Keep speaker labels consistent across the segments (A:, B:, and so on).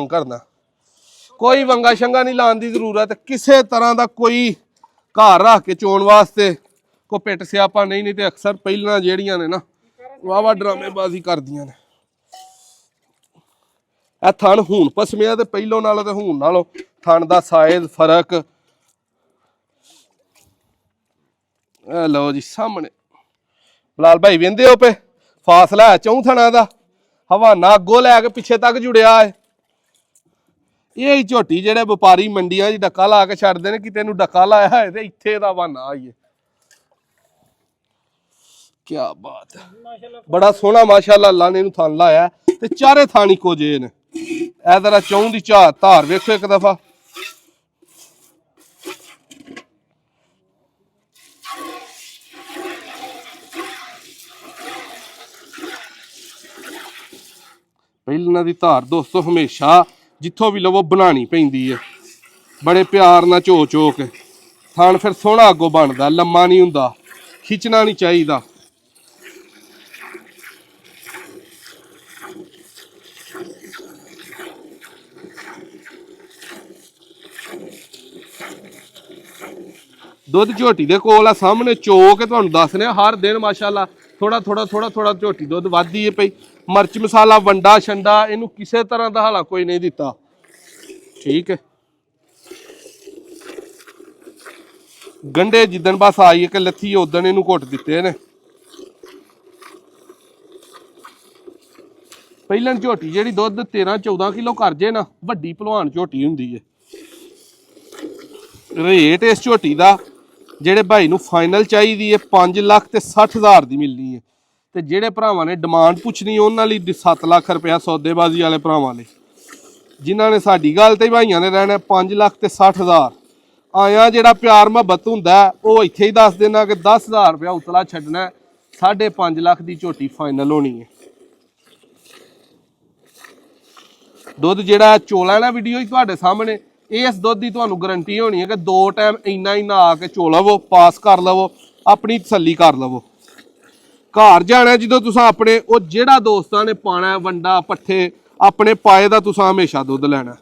A: करना कोई वंगा शंगा नहीं लाने की जरूरत किसी तरह का कोई घर रख के चोण वास्ते को पिट स्यापा नहीं तो अक्सर पहला जेड़ियां ने ना वाह ड्रामेबाजी करदियां ने ਇਹ ਥਣ ਹੁਣ ਪਸਮਿਆ ਤੇ ਪਹਿਲੋਂ ਨਾਲੋਂ ਤੇ ਹੁਣ ਨਾਲੋਂ ਥਣ ਦਾ ਸਾਈਜ਼ ਫਰਕ ਇਹ ਲਓ ਜੀ ਸਾਹਮਣੇ ਲਾਲ ਭਾਈ ਵੇਂਦੇ ਹੋ ਪਏ ਫਾਸਲਾ ਹੈ ਚੌਂ ਥਣਾ ਦਾ ਹਵਾਨਾ ਅੱਗੋਂ ਲੈ ਕੇ ਪਿੱਛੇ ਤੱਕ ਜੁੜਿਆ ਹੈ ਇਹ ਹੀ ਝੋਟੀ ਜਿਹੜੇ ਵਪਾਰੀ ਮੰਡੀਆਂ 'ਚ ਡੱਕਾ ਲਾ ਕੇ ਛੱਡਦੇ ਨੇ ਕਿਤੇ ਨੂੰ ਡੱਕਾ ਲਾਇਆ ਹੈ ਤੇ ਇੱਥੇ ਦਾ ਹਵਾਨਾ ਆਈਏ ਕੀ ਬਾਤ ਹੈ ਬੜਾ ਸੋਹਣਾ ਮਾਸ਼ਾਅੱਲਾ ਅੱਲਾ ਨੇ ਇਹਨੂੰ ਥਣ ਲਾਇਆ ਤੇ ਚਾਰੇ ਥਾਣੀ ਕੋ ਜੇ ਨੇ ਇਹ ਜ਼ਰਾ ਚੌਂ ਦੀ ਝਾਤ ਧਾਰ ਵੇਖੋ ਇੱਕ ਦਫਾ ਪਹਿਲਾਂ ਦੀ ਧਾਰ ਦੋਸਤੋ ਹਮੇਸ਼ਾ ਜਿੱਥੋਂ ਵੀ ਲਵੋ ਬਣਾਣੀ ਪੈਂਦੀ ਹੈ ਬੜੇ ਪਿਆਰ ਨਾਲ ਝੋ ਝੋ ਕੇ ਥਣ ਫਿਰ ਸੋਹਣਾ ਅੱਗੋਂ ਬਣਦਾ ਲੰਮਾ ਨਹੀਂ ਹੁੰਦਾ ਖਿੱਚਣਾ ਨਹੀਂ ਚਾਹੀਦਾ ਦੁੱਧ ਝੋਟੀ ਦੇ ਕੋਲ ਆ ਸਾਹਮਣੇ ਚੋ ਕੇ ਤੁਹਾਨੂੰ ਦੱਸਨੇ ਹਰ ਦਿਨ ਮਾਸ਼ਾਅੱਲਾ ਥੋੜਾ ਝੋਟੀ ਦੁੱਧ ਵੱਧਦੀ ਹੈ ਪਈ ਮਿਰਚ ਮਸਾਲਾ ਵੰਡਾ ਛੰਡਾ ਇਹਨੂੰ ਕਿਸੇ ਤਰ੍ਹਾਂ ਦਾ ਹਾਲਾ ਕੋਈ ਨਹੀਂ ਦਿੱਤਾ ਠੀਕ ਹੈ ਗੰਡੇ ਜਿੱਦਣ ਬਸ ਆਈ ਹੈ ਕਿ ਲੱਥੀ ਉਦਣ ਇਹਨੂੰ ਘੁੱਟ ਦਿੱਤੇ ਨੇ ਪਹਿਲਾਂ ਝੋਟੀ ਜਿਹੜੀ ਦੁੱਧ 13-14 ਕਿਲੋ ਕਰ ਜੇ ਨਾ ਵੱਡੀ ਭਲਵਾਨ ਝੋਟੀ ਹੁੰਦੀ ਹੈ ਰੇਟ ਇਸ ਝੋਟੀ ਦਾ ਜਿਹੜੇ ਭਾਈ ਨੂੰ ਫਾਈਨਲ ਚਾਹੀਦੀ ਹੈ 5,60,000 ਦੀ ਮਿਲਣੀ ਹੈ ਤੇ ਜਿਹੜੇ ਭਰਾਵਾਂ ਨੇ ਡਿਮਾਂਡ ਪੁੱਛਣੀ ਉਹਨਾਂ ਲਈ 7 ਲੱਖ ਰੁਪਇਆ ਸੌਦੇਬਾਜ਼ੀ ਵਾਲੇ ਭਰਾਵਾਂ ਲਈ ਜਿਨ੍ਹਾਂ ਨੇ ਸਾਡੀ ਗੱਲ ਤੇ ਭਾਈਆਂ ਨੇ ਰਹਿਣਾ 5,60,000 ਆਇਆ ਜਿਹੜਾ ਪਿਆਰ ਮੁਹੱਬਤ ਹੁੰਦਾ ਉਹ ਇੱਥੇ ਹੀ ਦੱਸ ਦੇਣਾ ਕਿ 10,000 ਰੁਪਇਆ ਉਤਲਾ ਛੱਡਣਾ 5.5 ਲੱਖ ਦੀ ਝੋਟੀ ਫਾਈਨਲ ਹੋਣੀ ਹੈ ਦੁੱਧ ਜਿਹੜਾ ਚੋਲਾ ਨਾ ਵੀਡੀਓ ਹੀ ਤੁਹਾਡੇ ਸਾਹਮਣੇ ਇਸ ਦੁੱਧ ਦੀ ਤੁਹਾਨੂੰ ਗਰੰਟੀ ਹੋਣੀ ਹੈ ਕਿ 2 ਟਾਈਮ ਇੰਨਾ ਹੀ ਨਹਾ ਕੇ ਚੋ ਲਵੋ ਪਾਸ ਕਰ ਲਵੋ ਆਪਣੀ ਤਸੱਲੀ ਕਰ ਲਵੋ ਘਰ ਜਾਣਾ ਜਦੋਂ ਤੁਸੀਂ ਆਪਣੇ ਉਹ ਜਿਹੜਾ ਦੋਸਤਾਂ ਨੇ ਪਾਣਾ ਵੰਡਾ ਪੱਠੇ ਆਪਣੇ ਪਾਏ ਦਾ ਤੁਸੀਂ ਹਮੇਸ਼ਾ ਦੁੱਧ ਲੈਣਾ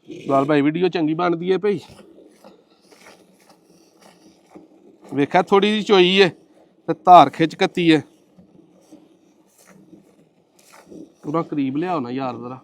A: ਲਾਲ ਭਾਈ ਵੀਡੀਓ ਚੰਗੀ ਬਣਦੀ ਹੈ ਭਾਈ ਵੇਖਿਆ ਥੋੜੀ ਜਿਹੀ ਚੋਈ ਹੈ ਤੇ ਧਾਰ ਖਿੱਚ ਕੱਤੀ ਹੈ ਪੂਰਾ ਕਰੀਬ ਲਿਆਓ ਨਾ ਯਾਰ ਜ਼ਰਾ